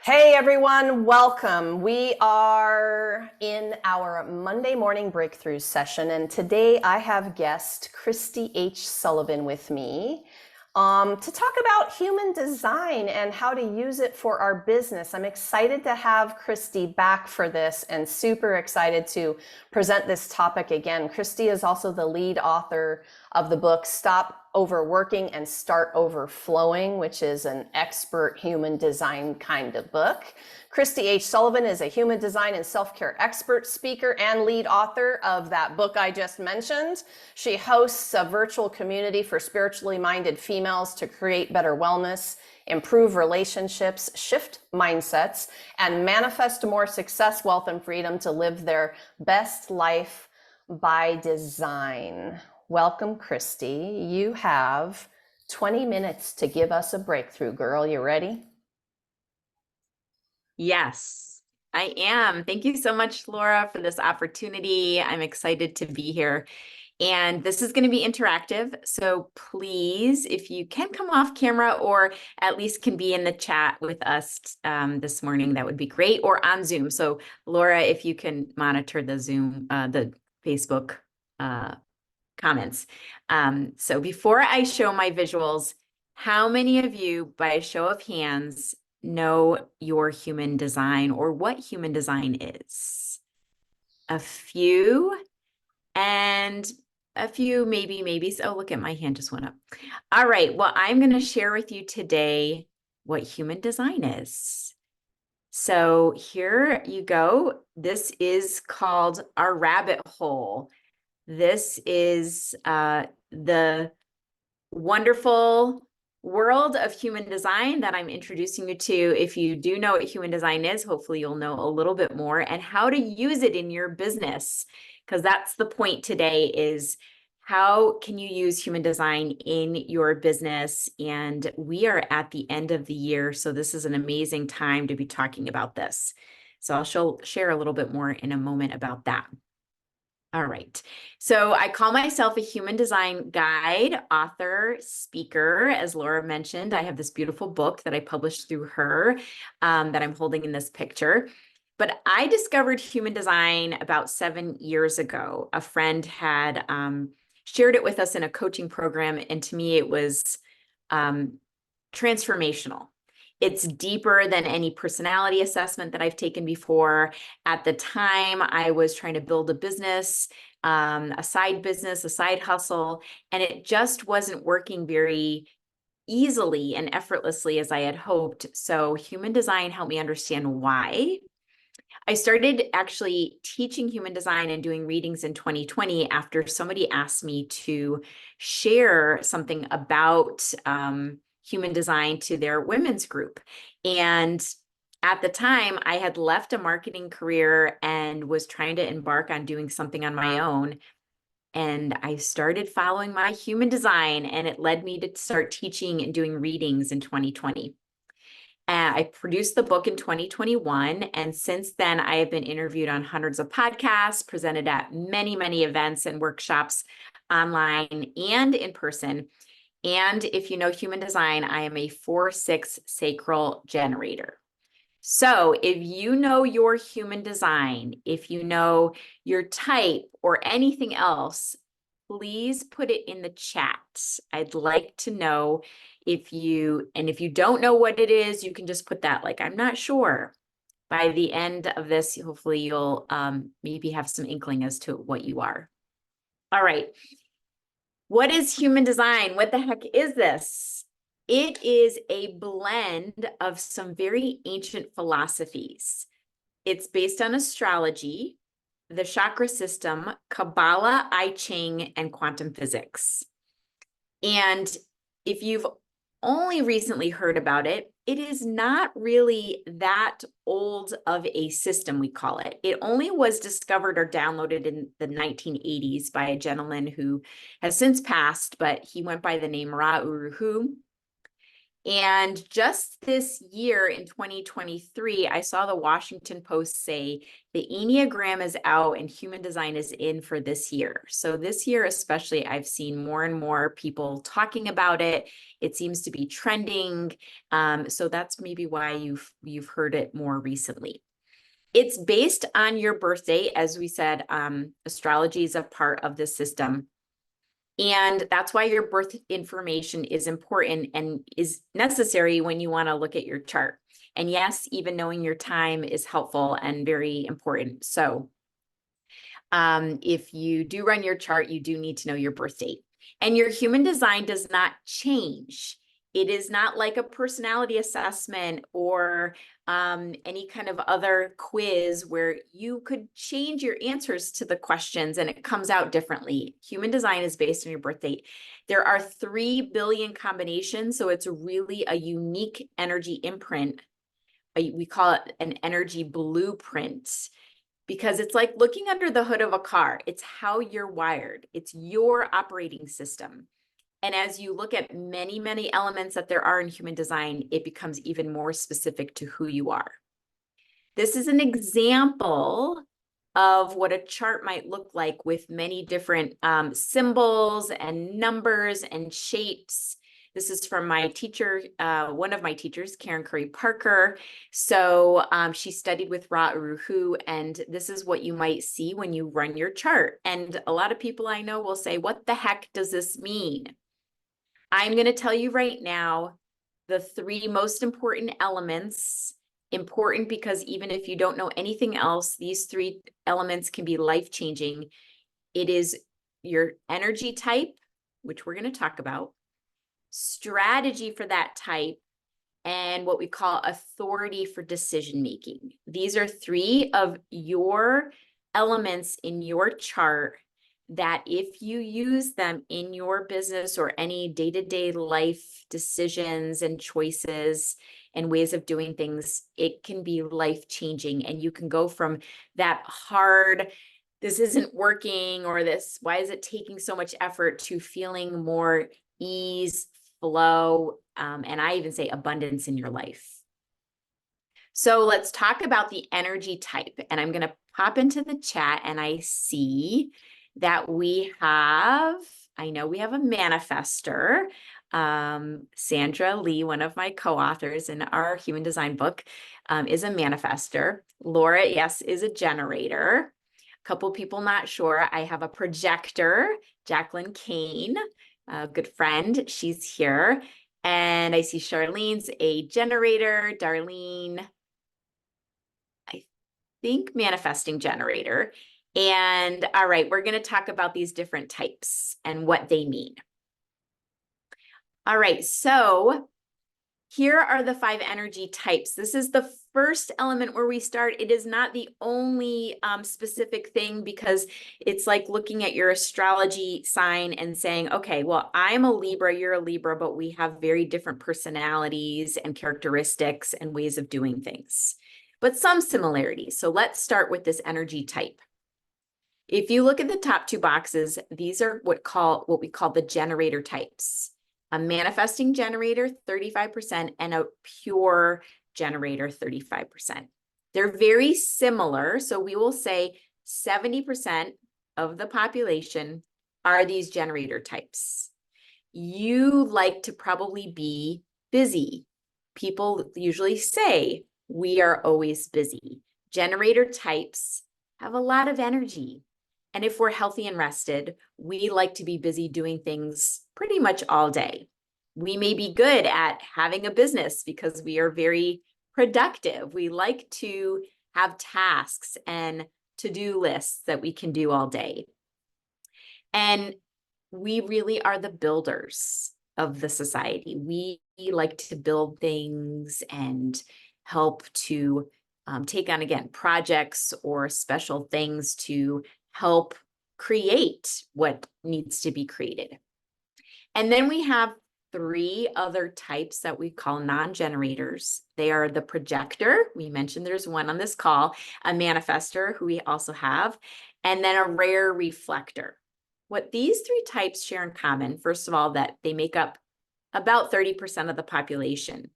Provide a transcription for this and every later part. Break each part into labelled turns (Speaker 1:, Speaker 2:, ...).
Speaker 1: Hey everyone, welcome. We are in our Monday morning breakthrough session, and today I have guest Kristi H. Sullivan with me to talk about human design and how to use it for our business. I'm excited to have Kristi back for this and super excited to present this topic again. Kristi is also the lead author of the book Stop Overworking and Start Overflowing, which is an expert human design kind of book. Kristi H. Sullivan is a human design and self-care expert, speaker, and lead author of that book I just mentioned. She hosts a virtual community for spiritually minded females to create better wellness, improve relationships, shift mindsets, and manifest more success, wealth, and freedom to live their best life by design. Welcome, Kristi. You have 20 minutes to give us a breakthrough, girl. You ready?
Speaker 2: Yes, I am. Thank you so much, Laura, for this opportunity. I'm excited to be here. And this is going to be interactive. So please, if you can come off camera or at least can be in the chat with us this morning, that would be great, or on Zoom. So Laura, if you can monitor the Zoom, the Facebook comments. So before I show my visuals, how many of you, by a show of hands, know your human design or what human design is? A few, and a few maybe. Oh, look at my hand just went up. All right, well, I'm going to share with you today what human design is. So here you go. This is called our rabbit hole. This is the wonderful world of human design that I'm introducing you to. If you do know what human design is, hopefully you'll know a little bit more and how to use it in your business, because that's the point today is how can you use human design in your business? And we are at the end of the year, so this is an amazing time to be talking about this. So I'll share a little bit more in a moment about that. All right. So I call myself a human design guide, author, speaker. As Laura mentioned, I have this beautiful book that I published through her that I'm holding in this picture. But I discovered human design about 7 years ago. A friend had shared it with us in a coaching program. And to me, it was transformational. It's deeper than any personality assessment that I've taken before. At the time, I was trying to build a business, a side hustle, and it just wasn't working very easily and effortlessly as I had hoped. So human design helped me understand why. I started actually teaching human design and doing readings in 2020 after somebody asked me to share something about human design to their women's group. And at the time, I had left a marketing career and was trying to embark on doing something on my own. And I started following my human design, and it led me to start teaching and doing readings in 2020. I produced the book in 2021. And since then, I have been interviewed on hundreds of podcasts, presented at many, many events and workshops online and in person. And if you know human design, I am a 4/6 sacral generator. So if you know your human design, if you know your type or anything else, please put it in the chat. I'd like to know if you don't know what it is, you can just put that like, I'm not sure. By the end of this, hopefully you'll maybe have some inkling as to what you are. All right. What is human design? What the heck is this? It is a blend of some very ancient philosophies. It's based on astrology, the chakra system, Kabbalah, I Ching, and quantum physics. And if you've only recently heard about it, it is not really that old of a system, we call it. It only was discovered or downloaded in the 1980s by a gentleman who has since passed, but he went by the name Ra Uru Hu. And just this year in 2023, I saw the Washington Post say the Enneagram is out and human design is in for this year. So this year, especially, I've seen more and more people talking about it. It seems to be trending. So that's maybe why you've heard it more recently. It's based on your birth date. As we said, astrology is a part of this system. And that's why your birth information is important and is necessary when you want to look at your chart. And yes, even knowing your time is helpful and very important. So if you do run your chart, you do need to know your birth date. And your human design does not change. It is not like a personality assessment or any kind of other quiz where you could change your answers to the questions and it comes out differently. Human design is based on your birth date. There are 3 billion combinations, so it's really a unique energy imprint. We call it an energy blueprint because it's like looking under the hood of a car. It's how you're wired. It's your operating system. And as you look at many, many elements that there are in human design, it becomes even more specific to who you are. This is an example of what a chart might look like with many different symbols and numbers and shapes. This is from my teacher, one of my teachers, Karen Curry Parker. So she studied with Ra Uru Hu, and this is what you might see when you run your chart. And a lot of people I know will say, what the heck does this mean? I'm going to tell you right now, the 3 most important elements, important because even if you don't know anything else, these 3 elements can be life-changing. It is your energy type, which we're going to talk about, strategy for that type, and what we call authority for decision-making. These are 3 of your elements in your chart that if you use them in your business or any day-to-day life decisions and choices and ways of doing things, it can be life-changing. And you can go from that hard, this isn't working, or this, why is it taking so much effort, to feeling more ease, flow, and I even say abundance in your life. So let's talk about the energy type. And I'm going to pop into the chat and I see that I know we have a manifester. Sandra Lee, one of my co-authors in our human design book, is a manifester. Laura, yes, is a generator. A couple people not sure. I have a projector, Jacqueline Kane, a good friend. She's here. And I see Charlene's a generator. Darlene, I think manifesting generator. And all right, we're going to talk about these different types and what they mean. All right, so here are the 5 energy types. This is the first element where we start. It is not the only specific thing, because it's like looking at your astrology sign and saying, okay, well, I'm a Libra, you're a Libra, but we have very different personalities and characteristics and ways of doing things, but some similarities. So let's start with this energy type. If you look at the top 2 boxes, these are what we call the generator types. A manifesting generator, 35%, and a pure generator, 35%. They're very similar. So we will say 70% of the population are these generator types. You like to probably be busy. People usually say, we are always busy. Generator types have a lot of energy. And if we're healthy and rested, we like to be busy doing things pretty much all day. We may be good at having a business because we are very productive. We like to have tasks and to-do lists that we can do all day. And we really are the builders of the society. We like to build things and help to take on, again, projects or special things to help create what needs to be created. And then we have 3 other types that we call non-generators. They are the projector. We mentioned there's one on this call, a manifester, who we also have, and then a rare reflector. What these 3 types share in common, first of all, that they make up about 30% of the population.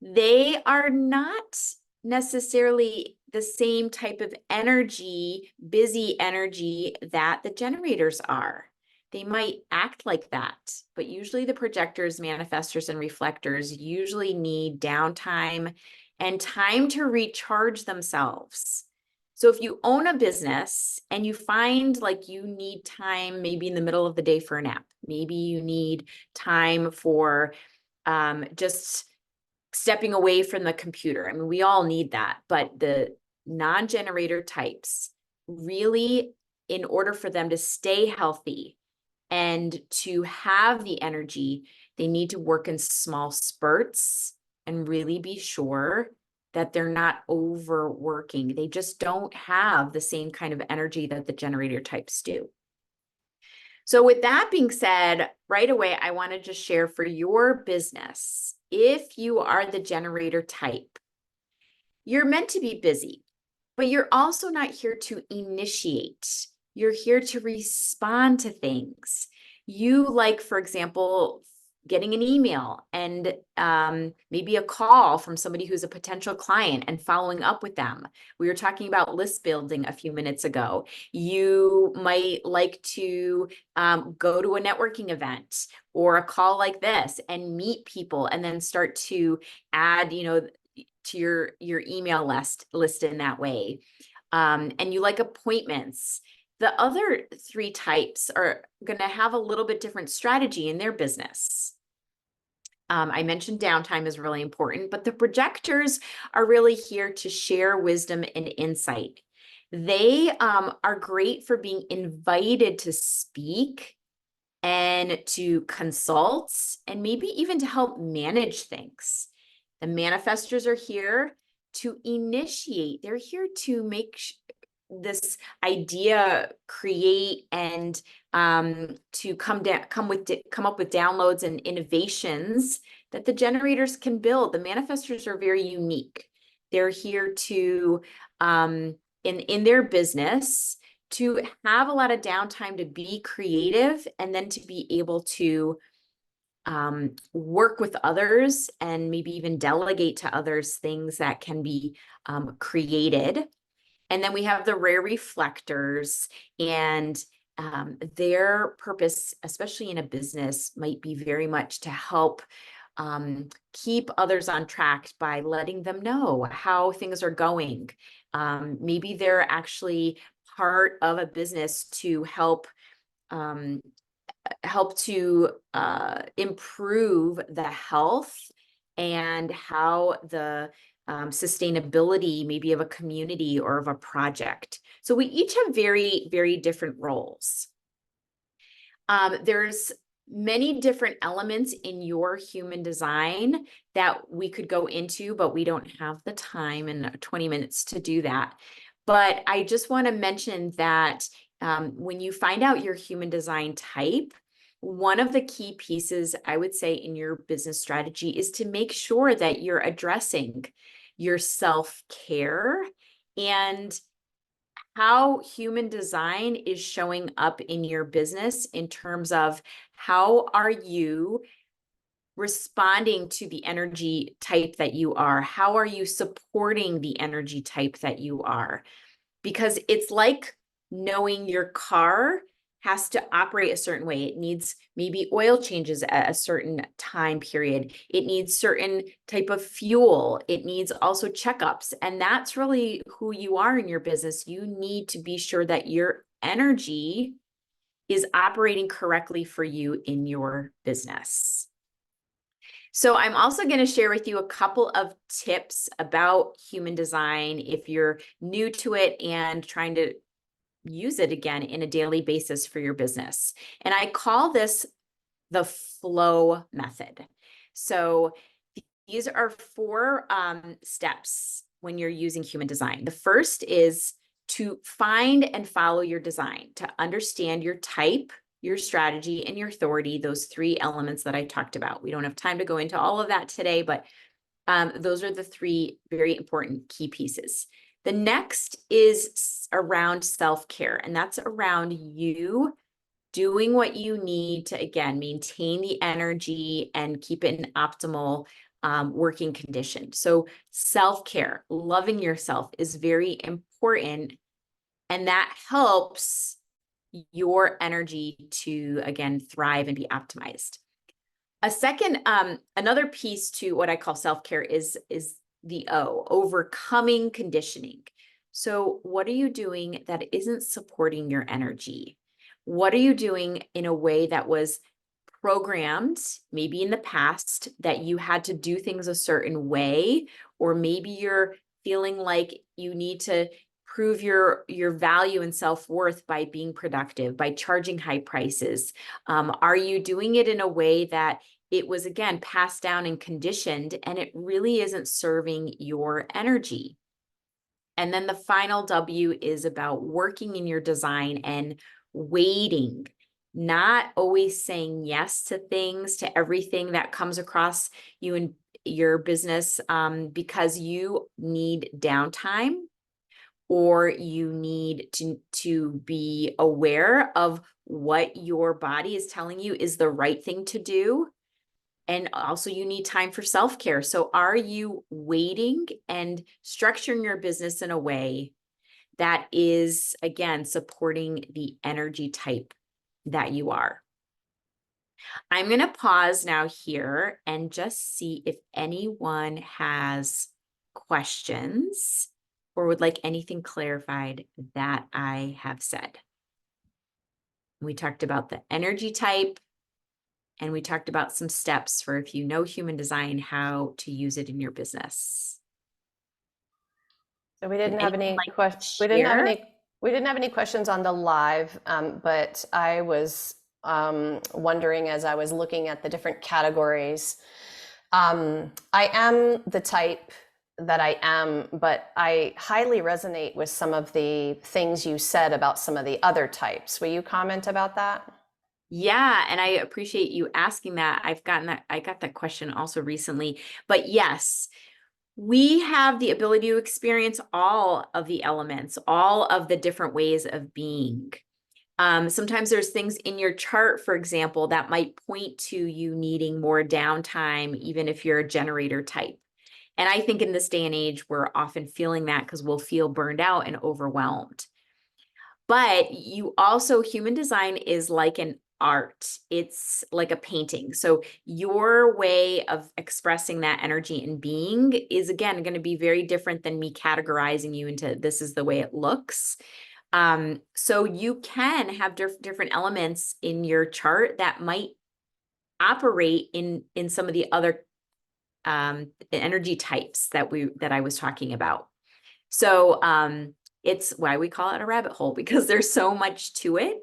Speaker 2: They are not necessarily the same type of energy, busy energy that the generators are. They might act like that, but usually the projectors, manifestors, and reflectors usually need downtime and time to recharge themselves. So if you own a business and you find like you need time, maybe in the middle of the day for a nap, maybe you need time for just stepping away from the computer. I mean, we all need that, but the non-generator types really, in order for them to stay healthy and to have the energy, they need to work in small spurts and really be sure that they're not overworking. They just don't have the same kind of energy that the generator types do. So with that being said, right away, I want to just share for your business, if you are the generator type, you're meant to be busy, but you're also not here to initiate. You're here to respond to things. You like, for example, getting an email and maybe a call from somebody who's a potential client and following up with them. We were talking about list building a few minutes ago. You might like to go to a networking event or a call like this and meet people and then start to add, to your email list in that way. And you like appointments. The other three types are going to have a little bit different strategy in their business. I mentioned downtime is really important, but the projectors are really here to share wisdom and insight. They are great for being invited to speak and to consult and maybe even to help manage things. The manifestors are here to initiate. They're here to make this idea create and to come up with downloads and innovations that the generators can build. The manifestors are very unique. They're here to in their business to have a lot of downtime to be creative and then to be able to work with others and maybe even delegate to others things that can be created. And then we have the rare reflectors, and their purpose, especially in a business, might be very much to help keep others on track by letting them know how things are going. Maybe they're actually part of a business to help to improve the health and how the sustainability maybe of a community or of a project. So we each have very, very different roles. There's many different elements in your human design that we could go into, but we don't have the time in 20 minutes to do that. But I just want to mention that when you find out your human design type, one of the key pieces I would say in your business strategy is to make sure that you're addressing your self-care and how human design is showing up in your business in terms of how are you responding to the energy type that you are? How are you supporting the energy type that you are? Because it's like knowing your car has to operate a certain way. It needs maybe oil changes at a certain time period. It needs certain type of fuel. It needs also checkups. And that's really who you are in your business. You need to be sure that your energy is operating correctly for you in your business. So I'm also going to share with you a couple of tips about human design if you're new to it and trying to use it again in a daily basis for your business. And I call this the flow method. So these are 4 steps when you're using human design. The first is to find and follow your design, to understand your type, your strategy, and your authority, those 3 elements that I talked about. We don't have time to go into all of that today, but those are the 3 very important key pieces. The next is around self-care, and that's around you doing what you need to, again, maintain the energy and keep it in optimal working condition. So self-care, loving yourself is very important. And that helps your energy to, again, thrive and be optimized. A second, another piece to what I call self-care is the overcoming conditioning. So what are you doing that isn't supporting your energy? What are you doing in a way that was programmed, maybe in the past, that you had to do things a certain way, or maybe you're feeling like you need to prove your value and self-worth by being productive, by charging high prices? Are you doing it in a way that it was, again, passed down and conditioned, and it really isn't serving your energy? And then the final W is about working in your design and waiting, not always saying yes to things, to everything that comes across you in your business, because you need downtime, or you need to be aware of what your body is telling you is the right thing to do. And also you need time for self-care. So are you waiting and structuring your business in a way that is, again, supporting the energy type that you are? I'm going to pause now here and just see if anyone has questions or would like anything clarified that I have said. We talked about the energy type, and we talked about some steps for, if you know human design, how to use it in your business.
Speaker 1: So we
Speaker 2: Would
Speaker 1: didn't have
Speaker 2: anyone
Speaker 1: any
Speaker 2: like to
Speaker 1: questions.
Speaker 2: share?
Speaker 1: We didn't have any questions on the live, but I was wondering as I was looking at the different categories. I am the type that I am, but I highly resonate with some of the things you said about some of the other types. Will you comment about that?
Speaker 2: Yeah, and I appreciate you asking that. I got that question also recently. But yes, we have the ability to experience all of the elements, all of the different ways of being. Sometimes there's things in your chart, for example, that might point to you needing more downtime, even if you're a generator type. And I think in this day and age, we're often feeling that because we'll feel burned out and overwhelmed. But you also, human design is like an art. It's like a painting. So your way of expressing that energy and being is, again, going to be very different than me categorizing you into this is the way it looks. So you can have different elements in your chart that might operate in some of the other energy types that I was talking about. So it's why we call it a rabbit hole, because there's so much to it.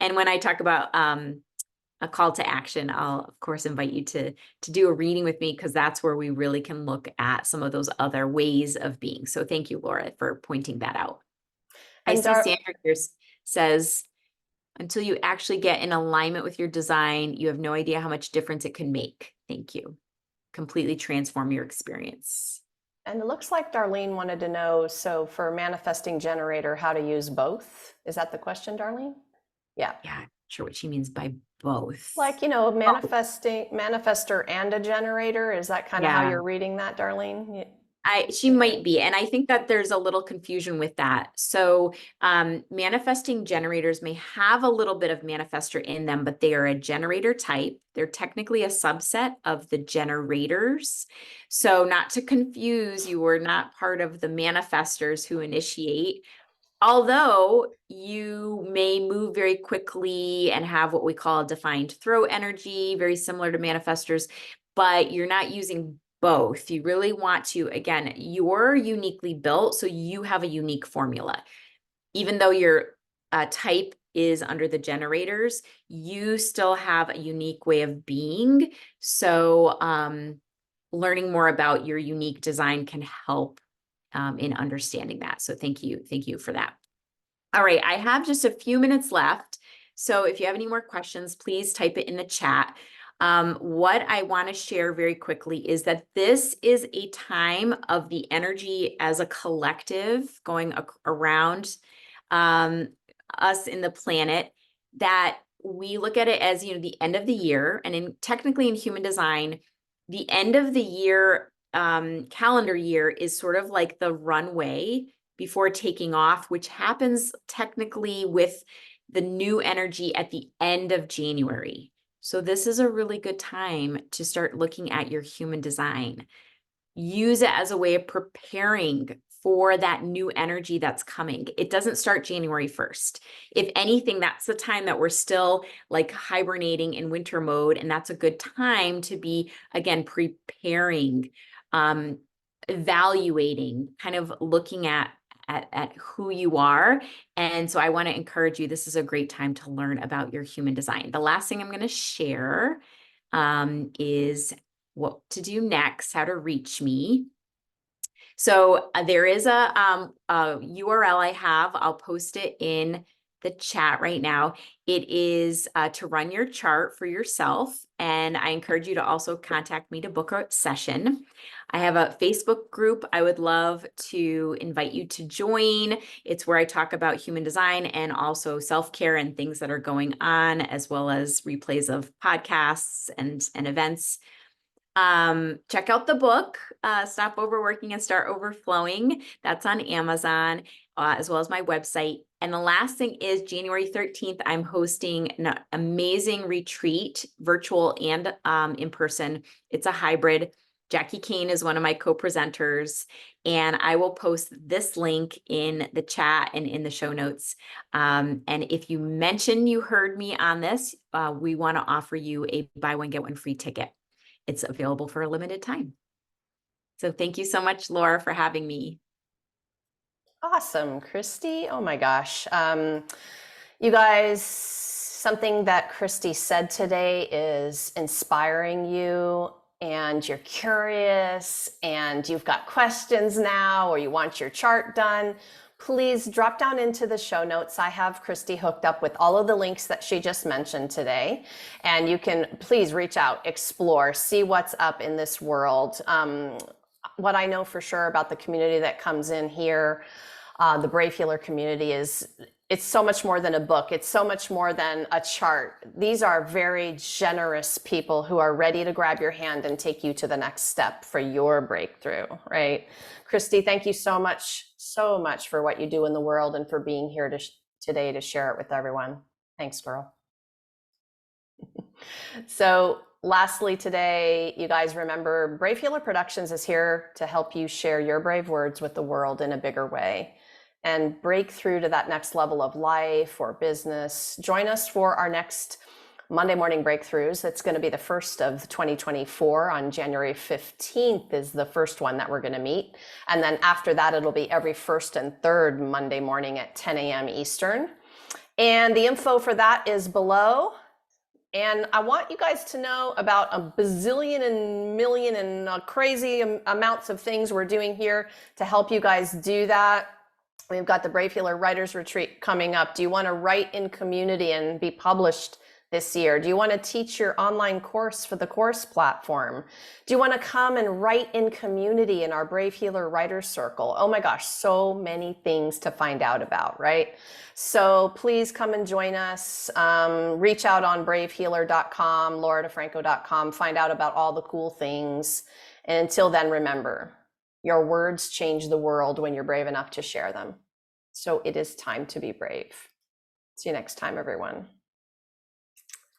Speaker 2: And when I talk about a call to action, I'll of course invite you to do a reading with me, because that's where we really can look at some of those other ways of being. So thank you, Laura, for pointing that out. I
Speaker 1: And
Speaker 2: see Sandra here says, until you actually get in alignment with your design, you have no idea how much difference it can make. Thank you. Completely transform your experience.
Speaker 1: And it looks like Darlene wanted to know, so for manifesting generator, how to use both. Is that the question, Darlene? Yeah.
Speaker 2: Yeah, I'm sure what she means by both.
Speaker 1: Like, manifester and a generator. Is that kind of how
Speaker 2: Yeah.
Speaker 1: you're reading that, Darlene?
Speaker 2: She might be. And I think that there's a little confusion with that. So manifesting generators may have a little bit of manifestor in them, but they are a generator type. They're technically a subset of the generators. So not to confuse, you are not part of the manifestors who initiate. Although you may move very quickly and have what we call a defined throw energy, very similar to manifestors, but you're not using both. You really want to, again, you're uniquely built, so you have a unique formula. Even though your type is under the generators, you still have a unique way of being. So learning more about your unique design can help in understanding that. So thank you for that. All right, I have just a few minutes left. So if you have any more questions, please type it in the chat. What I want to share very quickly is that this is a time of the energy as a collective going around us in the planet, that we look at it as, the end of the year, and technically in human design, the end of the year, calendar year is sort of like the runway before taking off, which happens technically with the new energy at the end of January. So this is a really good time to start looking at your human design. Use it as a way of preparing for that new energy that's coming. It doesn't start January 1st. If anything, that's the time that we're still like hibernating in winter mode. And that's a good time to be, again, preparing, evaluating, kind of looking at who you are. And so I want to encourage you, this is a great time to learn about your human design. The last thing I'm going to share is what to do next, how to reach me. So there is a URL I have. I'll post it in the chat right now. It is to run your chart for yourself. And I encourage you to also contact me to book a session. I have a Facebook group I would love to invite you to join. It's where I talk about human design and also self-care and things that are going on, as well as replays of podcasts and events. Check out the book, Stop Overworking and Start Overflowing. That's on Amazon, as well as my website. And the last thing is January 13th, I'm hosting an amazing retreat, virtual and in person. It's a hybrid. Jackie Kane is one of my co-presenters, and I will post this link in the chat and in the show notes. And if you mention you heard me on this, we want to offer you a buy one, get one free ticket. It's available for a limited time. So thank you so much, Laura, for having me.
Speaker 1: Awesome, Kristi. Oh my gosh. You guys, something that Kristi said today is inspiring you, and you're curious and you've got questions now, or you want your chart done. Please drop down into the show notes. I have Kristi hooked up with all of the links that she just mentioned today. And you can please reach out, explore, see what's up in this world. What I know for sure about the community that comes in here, the Brave Healer community, is it's so much more than a book. It's so much more than a chart. These are very generous people who are ready to grab your hand and take you to the next step for your breakthrough, right? Kristi, thank you so much for what you do in the world and for being here today to share it with everyone. Thanks, girl. So lastly today, you guys remember Brave Healer Productions is here to help you share your brave words with the world in a bigger way and break through to that next level of life or business. Join us for our next Monday morning breakthroughs. It's going to be the first of 2024. On January 15th is the first one that we're going to meet. And then after that, it'll be every first and third Monday morning at 10 a.m. Eastern. And the info for that is below. And I want you guys to know about a bazillion and million and crazy amounts of things we're doing here to help you guys do that. We've got the Brave Healer Writers Retreat coming up. Do you want to write in community and be published this year? Do you want to teach your online course for the course platform? Do you want to come and write in community in our Brave Healer Writers Circle? Oh my gosh, so many things to find out about, right? So please come and join us. Reach out on bravehealer.com, lauradefranco.com, find out about all the cool things. And until then, remember, your words change the world when you're brave enough to share them. So it is time to be brave. See you next time, everyone.